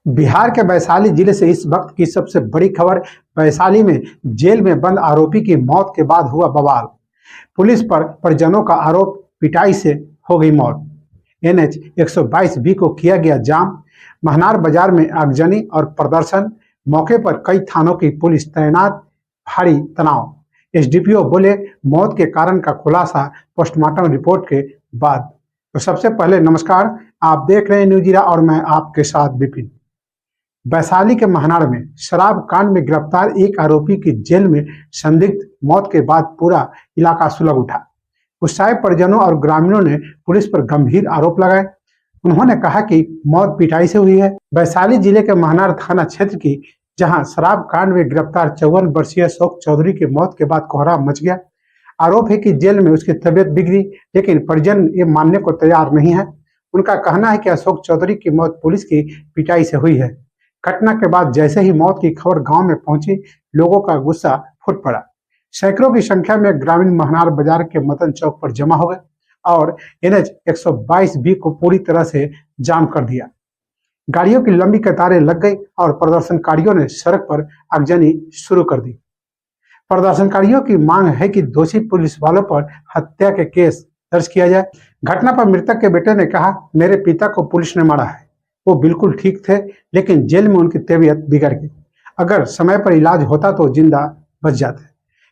बिहार के वैशाली जिले से इस वक्त की सबसे बड़ी खबर। वैशाली में जेल में बंद आरोपी की मौत के बाद हुआ बवाल। पुलिस पर परिजनों का आरोप, पिटाई से हो गई मौत। NH 122 बी को किया गया जाम। महनार बाजार में आगजनी और प्रदर्शन। मौके पर कई थानों की पुलिस तैनात। भारी तनाव। SDPO बोले, मौत के कारण का खुलासा पोस्टमार्टम रिपोर्ट के बाद। तो सबसे पहले नमस्कार, आप देख रहे हैं न्यूज ईरा और मैं आपके साथ विपिन। वैशाली के महनार में शराब कांड में गिरफ्तार एक आरोपी की जेल में संदिग्ध मौत के बाद पूरा इलाका सुलग उठा। गुस्साए परिजनों और ग्रामीणों ने पुलिस पर गंभीर आरोप लगाए। उन्होंने कहा कि मौत पिटाई से हुई है। वैशाली जिले के महनार थाना क्षेत्र की, जहां शराब कांड में गिरफ्तार 54 वर्षीय अशोक चौधरी की मौत के बाद कोहराम मच गया। आरोप है कि जेल में उसकी तबीयत बिगड़ी, लेकिन परिजन ये मानने को तैयार नहीं है। उनका कहना है कि अशोक चौधरी की मौत पुलिस की पिटाई से हुई है। घटना के बाद जैसे ही मौत की खबर गांव में पहुंची, लोगों का गुस्सा फूट पड़ा। सैकड़ों की संख्या में ग्रामीण महनार बाजार के मतन चौक पर जमा हो गए और NH 122 बी को पूरी तरह से जाम कर दिया। गाड़ियों की लंबी कतारें लग गई और प्रदर्शनकारियों ने सड़क पर आगजनी शुरू कर दी। प्रदर्शनकारियों की मांग है कि दोषी पुलिस वालों पर हत्या के केस दर्ज किया जाए। घटना पर मृतक के बेटे ने कहा, मेरे पिता को पुलिस ने मारा है। वो बिल्कुल ठीक थे, लेकिन जेल में उनकी तबीयत बिगड़ गई। अगर समय पर इलाज होता तो जिंदा बच जाते।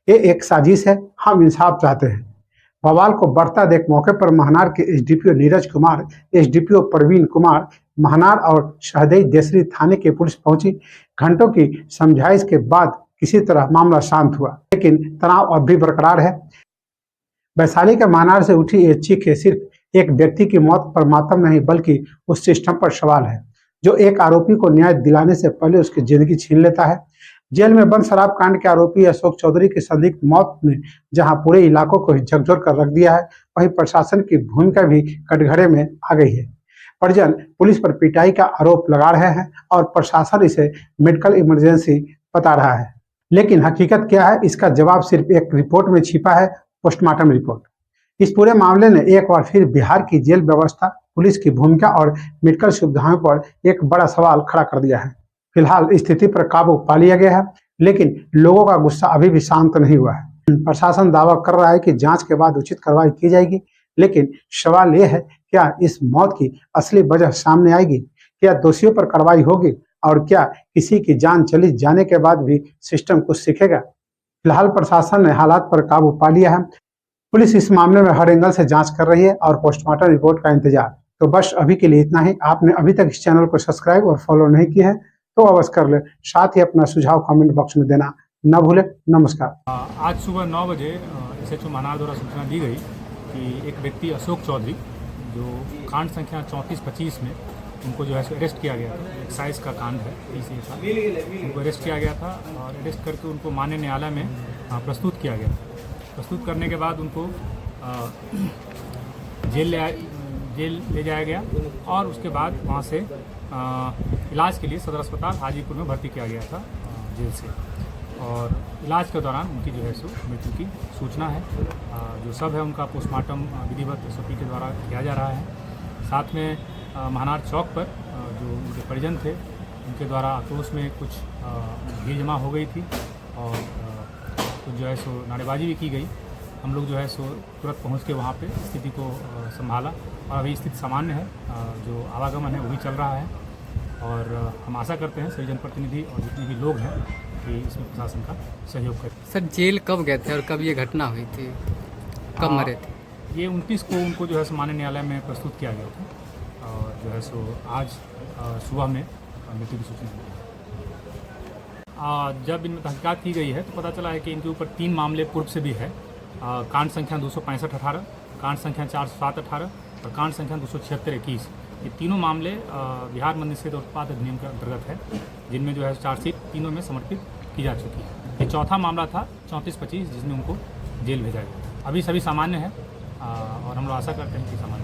ये एक साजिश है, हम इंसाफ चाहते हैं। बवाल को बढ़ता देख मौके पर महनार के SDPO नीरज कुमार, SDPO प्रवीण कुमार, महनार और सहदेई देसरी थाने की पुलिस पहुंची। घंटों की समझाइश के बाद किसी तरह मामला शांत हुआ, लेकिन तनाव अब भी बरकरार है। वैशाली के महनार से उठी ये चीख सिर्फ एक व्यक्ति की मौत पर मातम नहीं, बल्कि उस सिस्टम पर सवाल है जो एक आरोपी को न्याय दिलाने से पहले उसकी जिंदगी छीन लेता है। जेल में बंद शराब कांड के आरोपी अशोक चौधरी की संदिग्ध मौत ने जहां पूरे इलाकों को झकझोर कर रख दिया है, वहीं प्रशासन की भूमिका भी कटघरे में आ गई है। परिजन पुलिस पर पिटाई का आरोप लगा रहे हैं और प्रशासन इसे मेडिकल इमरजेंसी बता रहा है, लेकिन हकीकत क्या है, इसका जवाब सिर्फ एक रिपोर्ट में छिपा है, पोस्टमार्टम रिपोर्ट। इस पूरे मामले ने एक बार फिर बिहार की जेल व्यवस्था, पुलिस की भूमिका और मेडिकल सुविधाओं पर एक बड़ा सवाल खड़ा कर दिया है। फिलहाल स्थिति पर काबू पा लिया गया है, लेकिन लोगों का गुस्सा अभी भी शांत नहीं हुआ है। प्रशासन दावा कर रहा है कि जांच के बाद उचित कार्रवाई की जाएगी, लेकिन सवाल यह है, क्या इस मौत की असली वजह सामने आएगी? क्या दोषियों पर कार्रवाई होगी और क्या किसी की जान चली जाने के बाद भी सिस्टम कुछ सीखेगा? फिलहाल प्रशासन ने हालात पर काबू पा लिया है। पुलिस इस मामले में हर एंगल से जांच कर रही है और पोस्टमार्टम रिपोर्ट का इंतजार। तो बस अभी के लिए इतना ही। आपने अभी तक इस चैनल को सब्सक्राइब और फॉलो नहीं किया है तो अवश्य कर ले। साथ ही अपना सुझाव कमेंट बॉक्स में देना न भूले। नमस्कार। आज सुबह 9 बजे SHO महनार द्वारा सूचना दी गई कि एक व्यक्ति अशोक चौधरी, जो कांड संख्या 34-25 में उनको जो है अरेस्ट किया गया था, एक्साइज का कांड है, इसी साथ उनको अरेस्ट किया गया था और अरेस्ट करके उनको माननीय न्यायालय में प्रस्तुत किया गया। प्रस्तुत करने के बाद उनको जेल ले जाया गया और उसके बाद वहाँ से इलाज के लिए सदर अस्पताल हाजीपुर में भर्ती किया गया था जेल से। और इलाज के दौरान उनकी जो है सो मृत्यु की सूचना है। जो सब है उनका पोस्टमार्टम विधिवत SOP के द्वारा किया जा रहा है। साथ में महनार चौक पर जो उनके परिजन थे, उनके द्वारा आक्रोश में कुछ भीड़ जमा हो गई थी और कुछ जो है सो नारेबाजी भी की गई। हम लोग जो है सो तुरंत पहुंच के वहाँ पे स्थिति को संभाला और अभी स्थिति सामान्य है। जो आवागमन है वो भी चल रहा है और हम आशा करते हैं सभी जनप्रतिनिधि और जितने भी लोग हैं कि इसमें प्रशासन का सहयोग करें। सर, जेल कब गए थे और कब ये घटना हुई थी, कब मरे थे? ये 29 को उनको जो है सो माननीय न्यायालय में प्रस्तुत किया गया था और जो है सो आज सुबह में मृत्यु की सूचना दी। जब इनमें तहकीकात की गई है तो पता चला है कि इनके ऊपर 3 मामले पूर्व से भी है। कांड संख्या 265-18, कांड संख्या 407-18 और कांड संख्या 276-21। ये तीनों मामले बिहार मद्य निषेध और उत्पाद अधिनियम के अंतर्गत है, जिनमें जो है चार्जशीट तीनों में समर्पित की जा चुकी है। ये चौथा मामला था 34-25, जिसमें उनको जेल भेजा गया। अभी सभी सामान्य है और हम लोग आशा करते हैं कि सामान्य